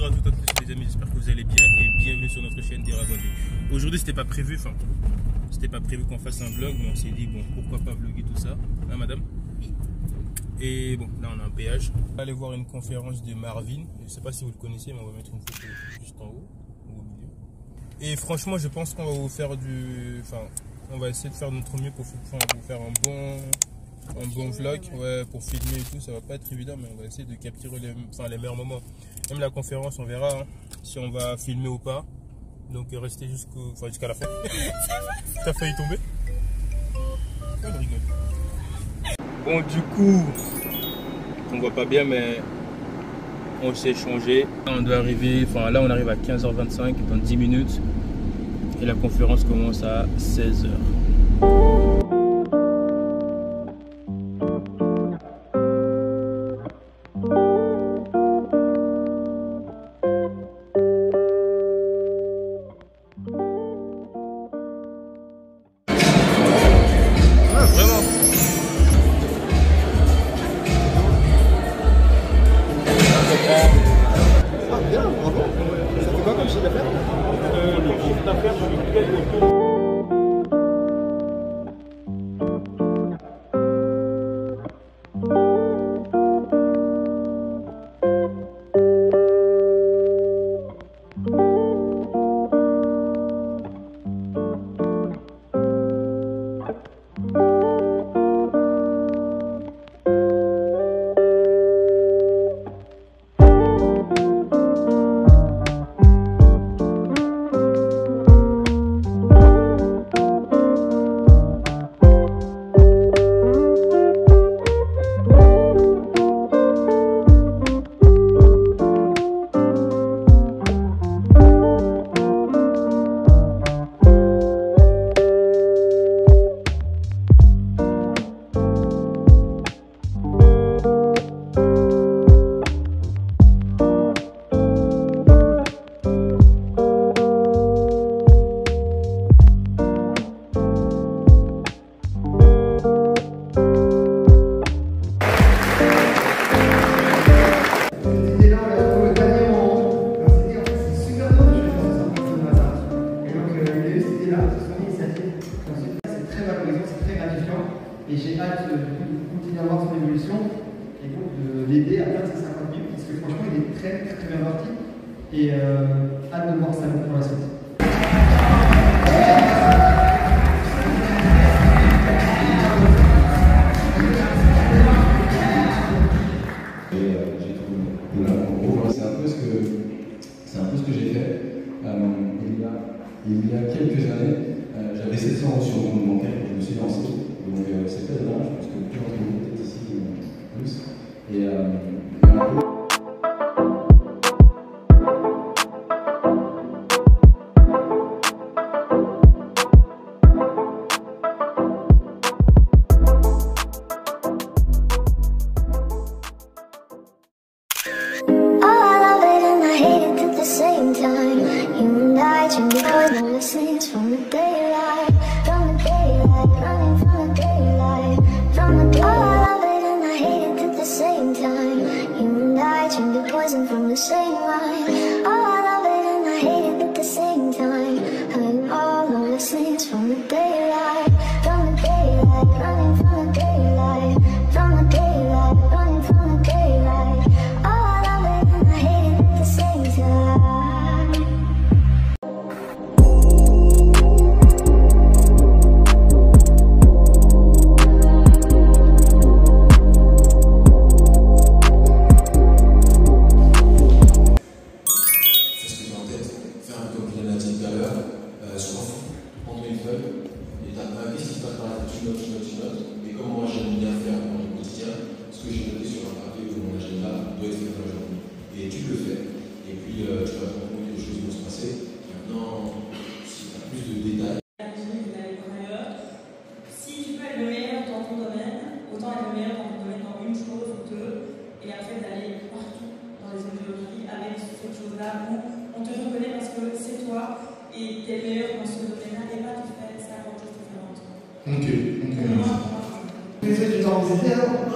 à toutes les amis, j'espère que vous allez bien et bienvenue sur notre chaîne Dragon Vie. Aujourd'hui c'était pas prévu qu'on fasse un vlog, mais on s'est dit bon pourquoi pas vlogger tout ça, hein madame? Et bon là on a un péage. On va aller voir une conférence de Marvin, je sais pas si vous le connaissez mais on va mettre une photo juste en haut ou au milieu. Et franchement je pense qu'on va vous faire on va essayer de faire notre mieux pour vous faire un bon vlog, ouais, pour filmer et tout. Ça va pas être évident mais on va essayer de capturer les meilleurs moments. Même la conférence on verra hein, si on va filmer ou pas. Donc restez jusqu'à la fin. T'as failli tomber? On rigole. Bon du coup, on voit pas bien mais on s'est changé. On doit arriver, là on arrive à 15h25 dans 10 minutes. Et la conférence commence à 16h. Et j'ai hâte de continuer à voir son évolution et donc de l'aider à atteindre ses 50 000 parce que franchement il est très bien parti et hâte de voir ça pour la suite. C'est un peu ce que j'ai fait. Il y a quelques années, j'avais 700 € sur mon compte bancaire et je me suis lancé. Donc c'est très bien, je pense que plus d'entre vous peut-être ici plus. Et from the same line. Oh, I love it and I hate it at the same time. Hurting all the lessons from the daylight. From the daylight, running from the daylight. From the daylight, running from the daylight. Oh, I love it and I hate it at the same time. Et comme moi j'aime bien faire dans le quotidien, ce que j'ai noté sur un papier ou mon agenda doit être fait dans la journée. Et tu le fais, et puis tu vas te rendre compte que les choses vont se passer. Maintenant, si tu as plus de détails. Si tu peux être le meilleur dans ton domaine, autant être le meilleur dans ton domaine dans une chose ou deux, et après d'aller partout dans les idéologies avec cette chose-là où on te reconnaît parce que c'est toi et tu es meilleur dans ce domaine-là et pas tu fais 50 choses différentes. Ok. Vous êtes du temps visité alors?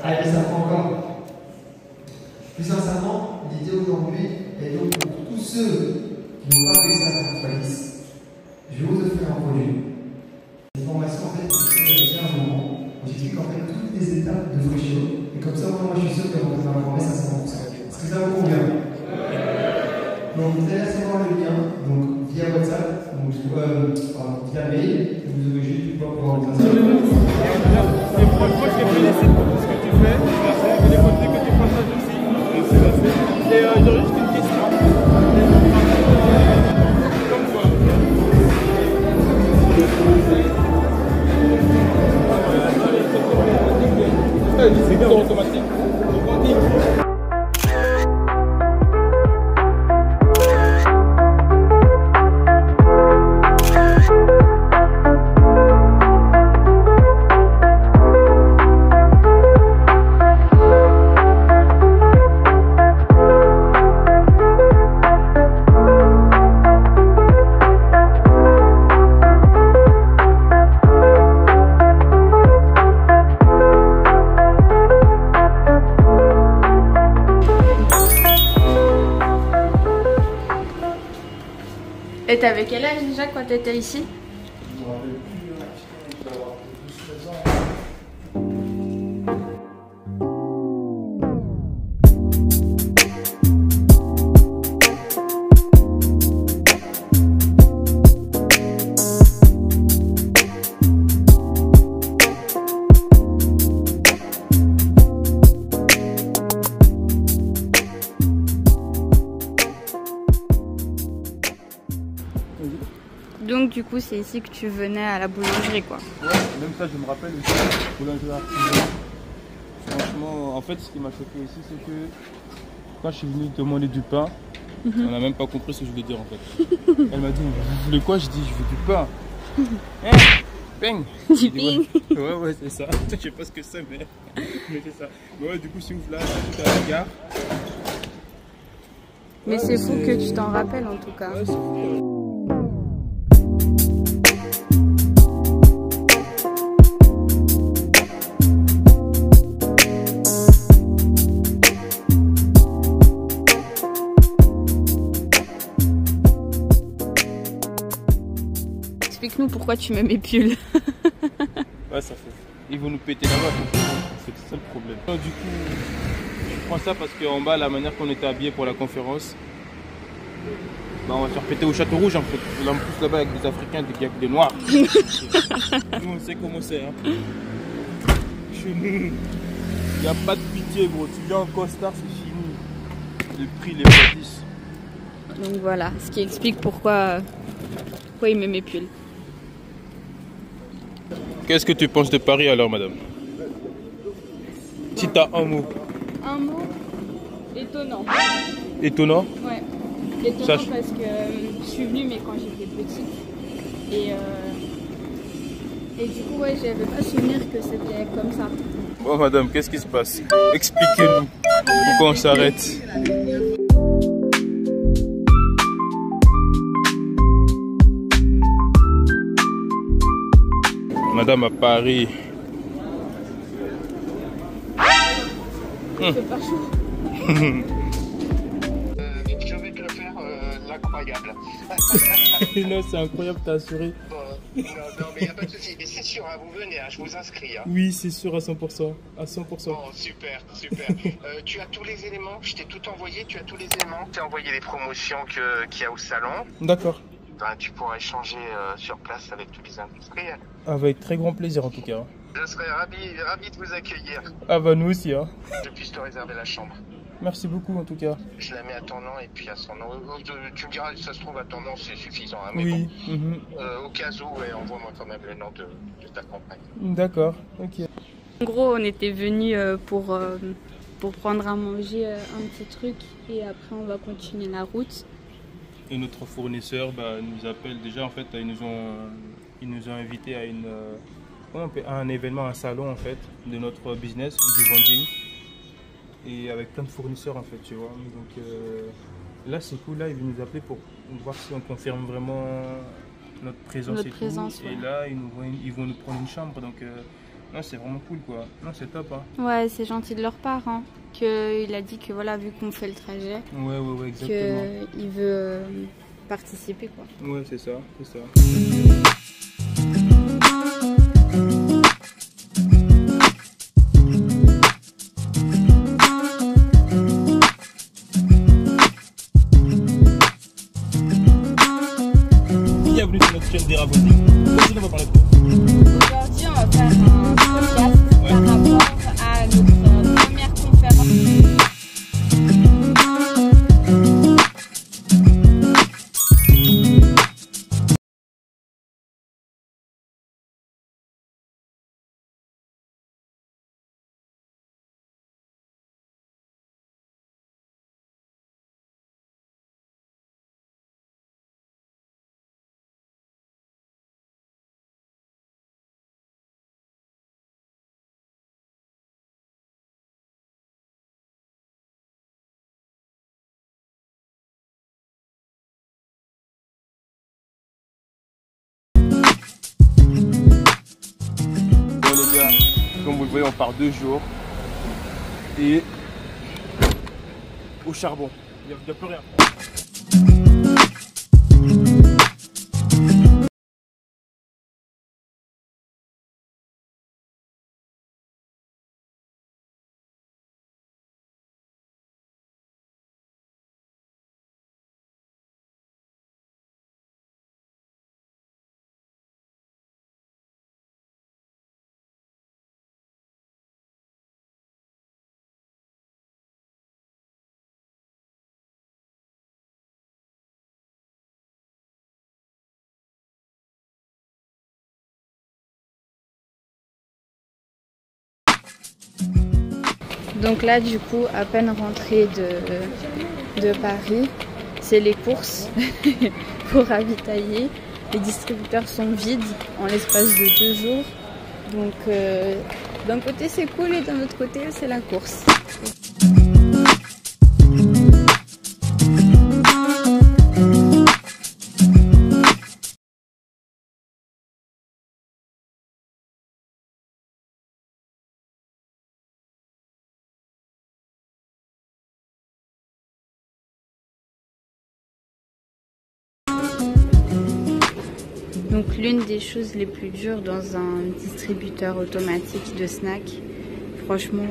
Allez, ça prend encore. Plus sincèrement, l'idée aujourd'hui, qui n'ont pas réussi à faire x10, je vais vous offrir un produit. Cette formation, en fait, c'est un moment où j'explique en fait toutes les étapes de Freshio. Et comme ça, moi, je suis sûr que vous allez informer ça 100%. Est-ce que ça vous convient? Donc, vous allez recevoir le lien donc, via WhatsApp, donc, via mail. Vous aurez juste pouvoir vous inscrire. Et franchement, je te félicite pour ce que tu fais. Et les contenus que tu partages aussi. Et j'aurais juste une question. Comme quoi c'est bien automatique. Et t'avais quel âge déjà quand t'étais ici? Je me rappelle plus, je dois avoir 12-13 ans. Donc du coup c'est ici que tu venais à la boulangerie quoi. Ouais, même ça je me rappelle aussi, boulangerie artisanale. Franchement, en fait ce qui m'a choqué ici c'est que quand je suis venu demander du pain, on n'a même pas compris ce que je voulais dire en fait. Elle m'a dit, vous voulez quoi? Je dis, je veux du pain. Hein? Ping. Du ping. Ouais, ouais, c'est ça. Je sais pas ce que c'est, mais c'est ça. Mais ouais, du coup, si vous là, tout à la gare. Mais c'est fou que tu t'en rappelles en tout cas. Ouais, c'est fou. Explique-nous pourquoi tu mets mes pulls. Ouais, ça fait. Ils vont nous péter là-bas. C'est ça le problème. Donc, du coup, je prends ça parce qu'en bas, la manière qu'on était habillés pour la conférence, bah, on va se faire péter au Château Rouge en fait. En plus là-bas avec des Africains, des Noirs. Nous on sait comment c'est. Hein. Chez nous, il n'y a pas de pitié gros. Tu viens en costard, c'est fini. Le prix les pas 10. Donc voilà, ce qui explique pourquoi il met mes pulls. Qu'est-ce que tu penses de Paris alors, madame? Si t'as un mot. Un mot étonnant. Étonnant? Ouais. Étonnant Ça, parce que je suis venue mais quand j'étais petite. Et du coup ouais, j'avais pas souvenir que c'était comme ça. Bon madame, qu'est-ce qui se passe? Expliquez-nous. Pourquoi on s'arrête? Madame à Paris. C'est pas chaud. Je vais te le faire l'incroyable. Non, c'est incroyable, t'as assuré. Bon, non, mais il n'y a pas de souci. Mais c'est sûr, hein, vous venez, hein, je vous inscris. Hein. Oui, c'est sûr à 100%. À 100%. Bon, super, super. Tu as tous les éléments, je t'ai tout envoyé, tu as tous les éléments. Je t'ai envoyé les promotions qu'il y a au salon. D'accord. Ben, tu pourras échanger sur place avec tous les industriels. Avec très grand plaisir en tout cas. Je serais ravi de vous accueillir. Ah bah nous aussi hein. Je puisse te réserver la chambre. Merci beaucoup en tout cas. Je la mets à ton nom et puis à son nom. Tu me diras, ça se trouve à ton nom, c'est suffisant. Hein, mais Oui. bon, au cas où, ouais, envoie-moi quand même le nom de ta compagne. D'accord, ok. En gros, on était venus pour prendre à manger un petit truc et après on va continuer la route. Et notre fournisseur nous appelle déjà en fait, ils nous ont invités à un événement, un salon en fait de notre business, du vending. Et avec plein de fournisseurs en fait, tu vois. Donc là c'est cool, là ils vont nous appeler pour voir si on confirme vraiment notre présence et tout. Ouais. Et là ils vont nous prendre une chambre, donc non, c'est vraiment cool quoi. Non, c'est top hein. Ouais, c'est gentil de leur part hein. Il a dit que voilà, vu qu'on fait le trajet, ouais exactement. qu'il veut participer quoi. Ouais, c'est ça, c'est ça. Bienvenue sur notre chaîne d'Eravondi. Aujourd'hui, on va parler de quoi? Aujourd'hui, on va faire un podcast par rapport à notre première conférence. Comme vous le voyez, on part 2 jours et au charbon. Il n'y a plus rien. Donc là du coup à peine rentrée de Paris, c'est les courses pour ravitailler. Les distributeurs sont vides en l'espace de 2 jours. Donc d'un côté c'est cool et d'un autre côté c'est la course. Donc l'une des choses les plus dures dans un distributeur automatique de snacks, franchement,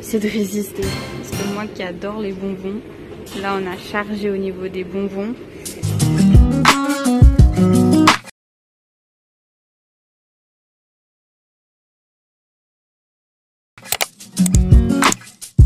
c'est de résister. Parce que moi qui adore les bonbons, là on a chargé au niveau des bonbons.